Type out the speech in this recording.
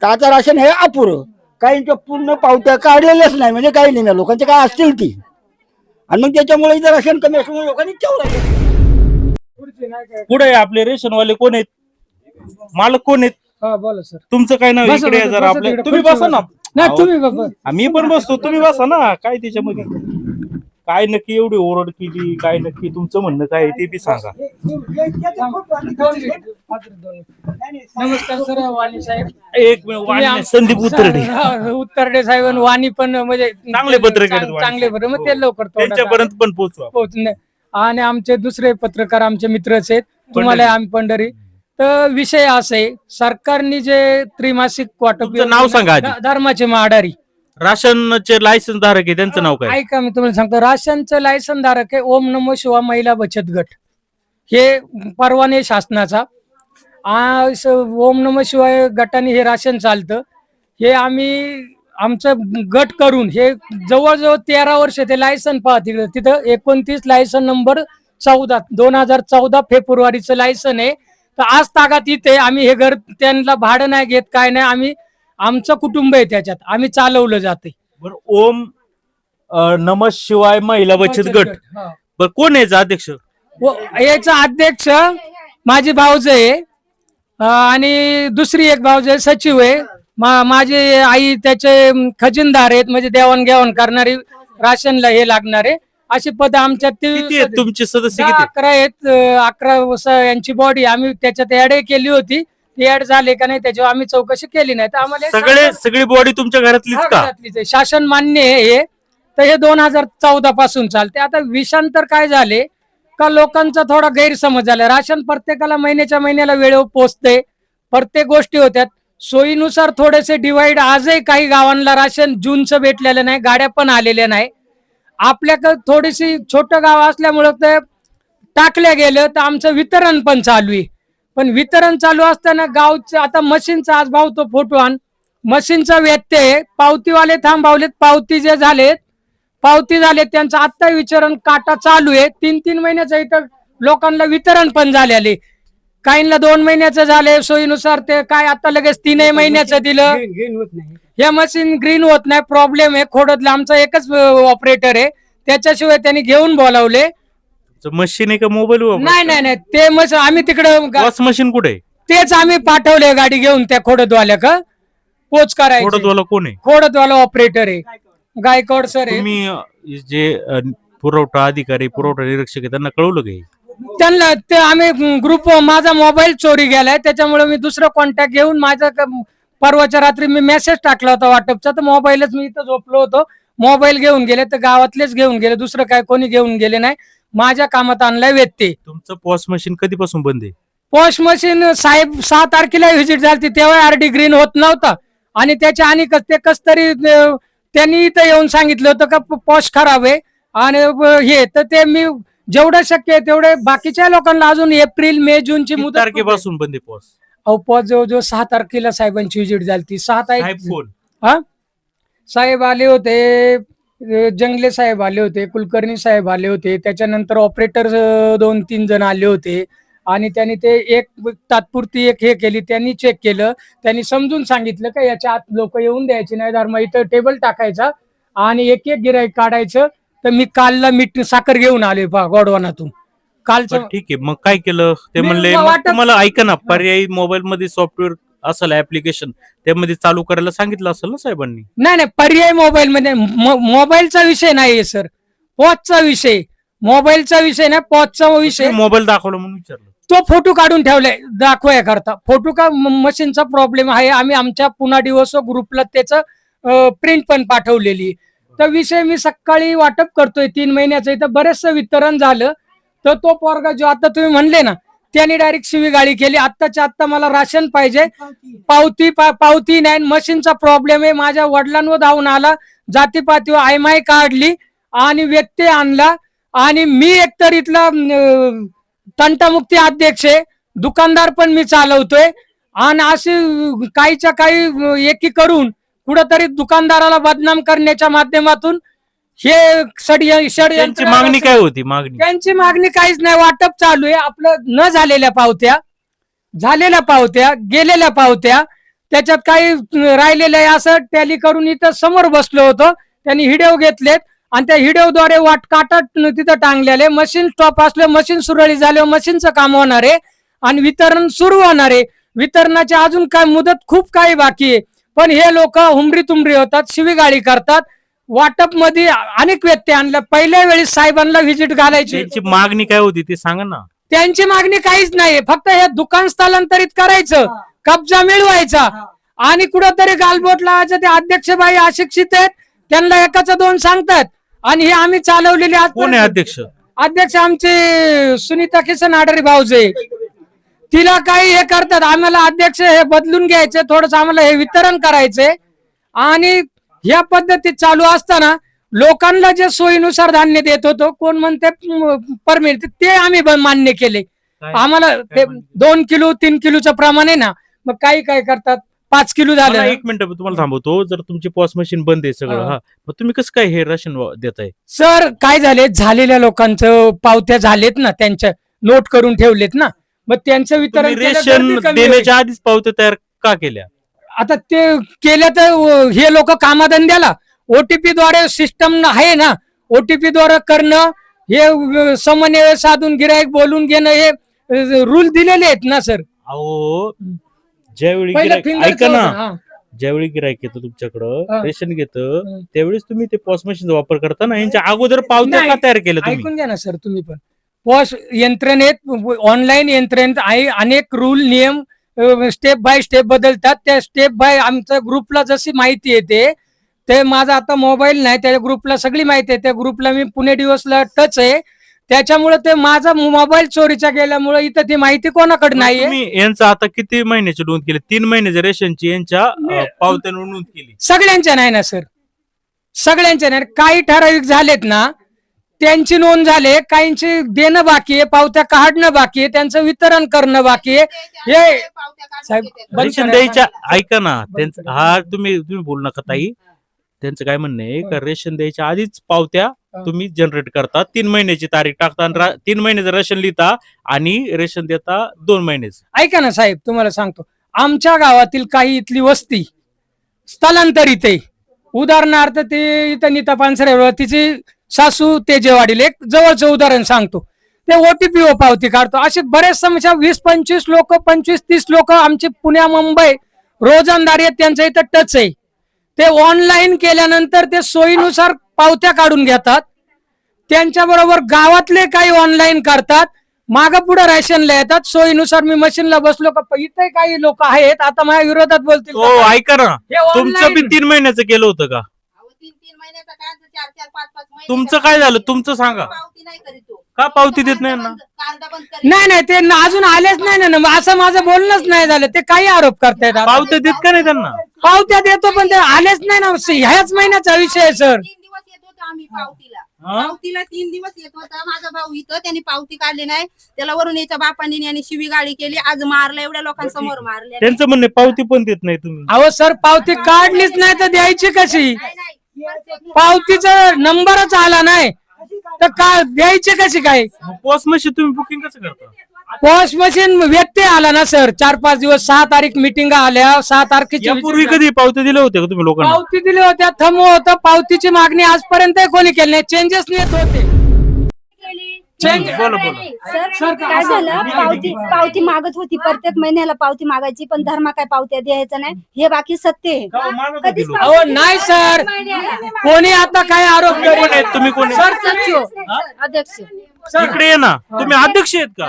तर आता राशन हे अपुरं, काहींच्या पूर्ण पावत्या काढलेल्याच नाही, म्हणजे काही नाही ना, लोकांच्या काय असतील ती, आणि मग त्याच्यामुळे इथं राशन कमी असल्यामुळे लोकांनी ठेवलं. पुढे आपले रेशनवाले कोण आहेत, मालक कोण आहेत? बोला सर. तुमचं काय नाव? इकडे या जरा. आपल्या तुम्ही बसा ना. नाही तुम्ही बाबा. मी पण बसतो, तुम्ही बसा ना. काय त्याच्यामध्ये काय नक्की एवढी ओरड केली, काय नक्की तुमचं म्हणणं काय आहे ते बी सांगा. नमस्कार सर. वाणी साहेब. एक मिनिट. वाणी संदीप उतरडे. उत्तरडे साहेब आणि वाणी पण म्हणजे चांगले पत्रकार आहेत. चांगले बरं, मग ते लवकर त्यांच्यापर्यंत पण पोहोचवा. पोहोचणे. आणि आमचे दुसरे पत्रकार आमचे मित्रच आहेत, तुम्हाला आम्ही पंढरी. तर विषय असा आहे, सरकारने जे त्रिमासिक वाटप, तुमचं नाव सांगा आधी. धर्माचे महाडारी राशनचे लायसन्स धारक आहे, त्यांचं नाव काय? ऐका, मी तुम्हाला सांगतो. राशनचं लायसन धारक आहे ओम नमो शिवा महिला बचत गट, हे परवाने शासनाचा. ओम नमो शिवाय गटाने हे राशन चालतं. हे आम्ही आमचं गट करून हे जवळजवळ 13 वर्ष ते लायसन पाहत. तिथं 29 लायसन नंबर 14 2014 फेब्रुवारीचं लायसन आहे. तर आज तागात इथे आम्ही हे घर त्यांना भाडं नाही घेत, काय नाही. आम्ही आमचं कुटुंब आहे त्याच्यात, आम्ही चालवलं जाते. ओम नमः शिवाय महिला बचत गट. बर, कोण आहे अध्यक्ष? याचा अध्यक्ष माझी भाऊज आहे, आणि दुसरी एक भाऊज आहे सचिव आहे. माझी आई त्याचे खजिनदार आहेत, म्हणजे देवाणघेवाण करणारी, राशनला हे लागणारे. अशी पद आमच्यात तुमचे सदस्य 11 आहेत. 11 यांची बॉडी आम्ही त्याच्यात ऍड केली होती. ऍड झाले का नाही त्याच्यावर आम्ही चौकशी केली नाही. तर आम्हाला सगळी बॉडी तुमच्या घरातलीच का? घरातलीच आहे. शासन मान्य आहे हे. तर हे 2014 पासून चालते. आता विषांतर काय झाले का, लोकांचा थोडा गैरसमज झाला. राशन प्रत्येकाला महिन्याच्या महिन्याला वेळेवर पोहोचते, प्रत्येक गोष्टी होत्यात सोयीनुसार. थोडेसे डिवाइड, आजही काही गावांना राशन जूनचं भेटलेलं नाही, गाड्या पण आलेल्या नाही. आपल्याकडे थोडीशी छोटं गाव असल्यामुळं ते टाकल्या गेलं. तर आमचं वितरण पण चालू आहे. पण वितरण चालू असताना गावचं आता मशीनचा, आज भाऊ तो फोटो आण, मशीनचा व्यत्यय. पावतीवाले थांबवलेत, पावती जे झालेत त्यांचं आत्ता वितरण काटा चालू आहे. 3-3 महिन्याचं इथं लोकांना वितरण पण झालेले, काहींना 2 महिन्याचं झाले सोयीनुसार. ते काय आता लगेच 3 महिन्याचं दिलं. हे मशीन ग्रीन होत नाही, प्रॉब्लेम आहे. खोडदला आमचा एकच ऑपरेटर आहे, त्याच्याशिवाय त्यांनी घेऊन बोलावले. मशीन आहे का मोबाईल? नाही ते मशीन आम्ही तिकडे मशीन कुठे? तेच आम्ही पाठवले गाडी घेऊन त्या खोडदवाल्या का पोच करायचं. खोडदवाला कोण आहे? खोडदवाला ऑपरेटर आहे, गायकवाड सर आहे. तुम्ही जे पुरवठा अधिकारी, पुरवठा निरीक्षक आहे, त्यांना कळवलं का? त्यांना ते आम्ही ग्रुप, माझा मोबाईल चोरी गेलाय, त्याच्यामुळे मी दुसरं कॉन्टॅक्ट घेऊन माझा परवाच्या रात्री मी मेसेज टाकला होता व्हॉट्सअपचा. तर मोबाईलच मी इथं झोपलो होतो, मोबाईल घेऊन गेले. तर गावातलेच घेऊन गेले, दुसरं काय कोणी घेऊन गेले नाही. माझ्या कामात आणलाय व्यत्यय. तुमचं पॉस मशीन कधीपासून बंद आहे? पॉश मशीन साहेब 6 तारखेला व्हिजिट झाली, तेव्हा आरडी ग्रीन होत नव्हता. आणि त्याच्या आणि ते कस तरी त्यांनी इथं येऊन सांगितलं होतं का पॉश खराब आहे. आणि हे तर ते मी जेवढं शक्य आहे तेवढे बाकीच्या लोकांना अजून एप्रिल मे जूनची मुदत तारखेपासून बंद आहे पॉस. पॉस जवळजवळ 6 तारखेला साहेबांची व्हिजिट झाली. 6 तारीख साहेब आले होते, जंगले साहेब आले होते, कुलकर्णी साहेब आले होते. त्याच्यानंतर ऑपरेटर 2-3 जण आले होते. आणि त्यांनी ते एक तात्पुरती एक हे केली, त्यांनी चेक केलं, त्यांनी समजून सांगितलं का याच्या आत लोक येऊन द्यायची नाही, धर्म इथं टेबल टाकायचा आणि एक गिराईक काढायचं. तर मी कालला मीठ साखर घेऊन आले गोडवानातून कालचं. ठीक आहे, मग काय केलं ते? म्हणले तुम्हाला ऐका ना, पर्यायी मोबाईल मध्ये सॉफ्टवेअर असेल, ऍप्लिकेशन, त्यामध्ये चालू करायला सांगितलं असेल ना साहेबांनी? नाही पर्याय मोबाईल मध्ये, मोबाईलचा विषय नाहीये सर, पॉचचा विषय. मोबाईलचा विषय नाही, पॉचचा विषय. मोबाईल दाखवला म्हणून विचारलं. तो फोटो काढून ठेवलाय दाखवाय करता. फोटो का मशीनचा प्रॉब्लेम आहे, आम्ही आमच्या पुन्हा डिवोर्स ग्रुपला त्याचं प्रिंट पण पाठवलेली. तर विषय मी सकाळी वाटप करतोय 3 महिन्याचं, इथं बरेचसं वितरण झालं. तर तो पोरगा जो आता तुम्ही म्हणले ना, त्यांनी डायरेक्ट शिवीगाळी केली. आत्ताच्या आत्ता मला राशन पाहिजे, पावती नाही, मशीनचा प्रॉब्लेम आहे. माझ्या वडिलांवर धावून आला, जातीपातीवर आयमाय काढली आणि व्यत्यय आणला. आणि मी एकतर इथला तंटामुक्ती अध्यक्ष आहे, दुकानदार पण मी चालवतोय. आणि अशी काहीच्या काही एकी करून कुठंतरी दुकानदाराला बदनाम करण्याच्या माध्यमातून हे षडयंत्र. मागणी काय होती? त्यांची मागणी काहीच नाही, वाटप चालू आहे आपलं. न झालेल्या पावत्या, झालेल्या पावत्या, गेलेल्या पावत्या, त्याच्यात काही राहिलेलं आहे असं टॅली करून इथं समोर बसलो होतो. त्यांनी व्हिडिओ घेतलेत आणि त्या व्हिडिओद्वारे काटा तिथं टांगलेले. मशीन स्टॉप असले, मशीन सुरळीत झाल्यावर मशीनचं काम होणार आहे आणि वितरण सुरू होणार आहे. वितरणाची अजून काय मुदत खूप काही बाकी आहे. पण हे लोक हुमरी तुमरी होतात, शिवीगाळी करतात. वाटप मध्ये अनेक व्यत्यय आणल्या. पहिल्या वेळी साहेबांना व्हिजिट घालायची. त्यांची मागणी काय होती ते सांगा ना. त्यांची मागणी काहीच नाही, फक्त हे दुकान स्थलांतरित करायचं, कब्जा मिळवायचा आणि कुठंतरी गालबोटला ते अध्यक्षबाई अशिक्षित आहेत, त्यांना एकाचं दोन सांगतात आणि हे आम्ही चालवलेले. कोण आहे अध्यक्ष? अध्यक्ष आमचे सुनीता किसन आडरी भाऊजे. तिला काही हे करतात. आम्हाला अध्यक्ष हे बदलून घ्यायचे, थोडस आम्हाला हे वितरण करायचे आणि या पद्धतीत चालू असताना लोकांना जे सोयीनुसार धान्य देत होतो, कोण म्हणते परमिट, ते आम्ही मान्य केले. आम्हाला 2 किलो 3 किलोचं प्रमाण आहे ना, मग काही काय करतात 5 किलो झालं. 1 मिनिट तुम्हाला थांबवतो. जर तुमची पॉस मशीन बंद आहे सगळं, हा, मग तुम्ही कसं काय हे राशन देताय? सर काय झाले, झालेल्या लोकांचं पावत्या झालेत ना, त्यांच्या नोट करून ठेवलेत ना, मग त्यांचं वितरण रेशन देण्याच्या आधीच पावत्या तयार का केल्या? आता ते केल्या तर हे लोक कामाधंद्याला ओटीपी द्वारे सिस्टम आहे ना, ओटीपी द्वारे करणं, हे समन्वय साधून गिराईक बोलून घेणं, हे रूल दिलेले आहेत ना सर. अहो, ज्यावेळी ऐका ना, ज्यावेळी गिराईक येतं तुमच्याकडं, रेशन घेतं, त्यावेळेस तुम्ही ते पॉस मशीनचा वापर करता ना. यांच्या अगोदर पावत्या का तयार केल्या? ऐकून घ्या ना सर तुम्ही पण. पॉस यंत्रणेत, ऑनलाईन यंत्रणेत अनेक रूल नियम स्टेप बाय स्टेप बदलतात. त्या स्टेप बाय आमच्या ग्रुपला जशी माहिती येते, ते माझा आता मोबाईल नाही, त्या ग्रुपला सगळी माहिती आहे. त्या ग्रुपला मी पुणे दिवसला टच आहे, त्याच्यामुळे ते माझा मोबाईल चोरीचा गेल्यामुळे इथं ती माहिती कोणाकडे नाहीये. तुम्ही यांचं आता किती महिन्याची नोंद केली? 3 महिन्याच्या रेशनची यांच्या पावत्यांवर नोंद केली? सगळ्यांच्या नाही ना सर, सगळ्यांच्या नाही. काही ठराविक झालेत ना, त्यांची नोंद झाले, काहींची देणं बाकी आहे, पावत्या काढणं बाकी आहे, त्यांचं वितरण करणं बाकी आहे. हे साहेब रेशन द्यायच्या, ऐका ना, त्यांचं हा तुम्ही बोलू नका ताई. त्यांचं काय म्हणणं आहे का, रेशन द्यायच्या आधीच पावत्या तुम्ही जनरेट करता, 3 महिन्याची तारीख टाकता, 3 महिन्याचं रेशन लिहिता आणि रेशन देता 2 महिन्याचं. ऐका ना साहेब, तुम्हाला सांगतो, आमच्या गावातील काही इथली वस्ती स्थलांतरित आहे. उदाहरणार्थ ते इथं नीता पानसरे, तिची सासू तेजेवाडीला, एक जवळचं उदाहरण सांगतो. ते ओटीपी पावती काढतो. असे बरेच समस्या 20-25 लोक, 25-30 लोक आमचे पुण्या मुंबई रोजंदारी आहेत, त्यांचं इथं टच आहे. ते ऑनलाईन केल्यानंतर ते सोयीनुसार पावत्या काढून घेतात. त्यांच्या बरोबर गावातले काही ऑनलाईन करतात, मागं पुढे रेशनला येतात. सोयीनुसार मी मशीनला बसलो का, इथे काही लोक आहेत आता माझ्या विरोधात बोलतील. हो ऐका ना, तुमचं बी 3 महिन्याचं केलं होतं का? 3-3 महिन्याचा काय, 4-4, 5-5 महिने. तुमचं काय झालं? तुमचं सांगा. पावती नाही करीत तो. का पावती देत नाही ना? नाही ते अजून आलेच नाही ना, असं माझं बोलणंच नाही झालं. ते काही आरोप करतायत. पावत्या देत का नाही त्यांना? पावत्या देतो पण ते आलेच नाही ना. ह्याच महिन्याचा विषय आहे सर. 3 दिवस येत होतो आम्ही पावतीला 3 दिवस येत होता. माझा भाऊ इथं, त्यांनी पावती काढली नाही, त्याला वरून याच्या बापांनी आणि शिवीगाळी केली, आज मारलं, एवढ्या लोकांसमोर मारले. त्यांचं म्हणणे पावती पण देत नाही तुम्ही. अहो सर, पावती काढलीच नाही तर द्यायची कशी? पावतीचा नंबरच आला नाही तर का द्यायची कशी काय? पॉस मशीन तुम्ही बुकिंग कसं करता? पॉस मशीन व्यत्यय आला ना सर. 4-5 दिवस, 6 तारीख मिटिंग आल्या, 6 तारखेची पूर्वी कधी पावती दिल्या होत्या का तुम्ही लोकांना? पावती दिली होत्या, थंब होतं. पावतीची मागणी आजपर्यंत कोणी केली नाही. चेंजेस येत होते. सर काय झालं, पावती मागत होती, प्रत्येक महिन्याला पावती मागायची, पण धर्मा काय पावत्या द्यायचं नाही, हे बाकी सत्य आहे. अहो नाही सर, कोणी आता काय आरोप करेल? तुम्ही कोण? अध्यक्ष इकडे ये ना, तुम्ही अध्यक्ष आहेत का?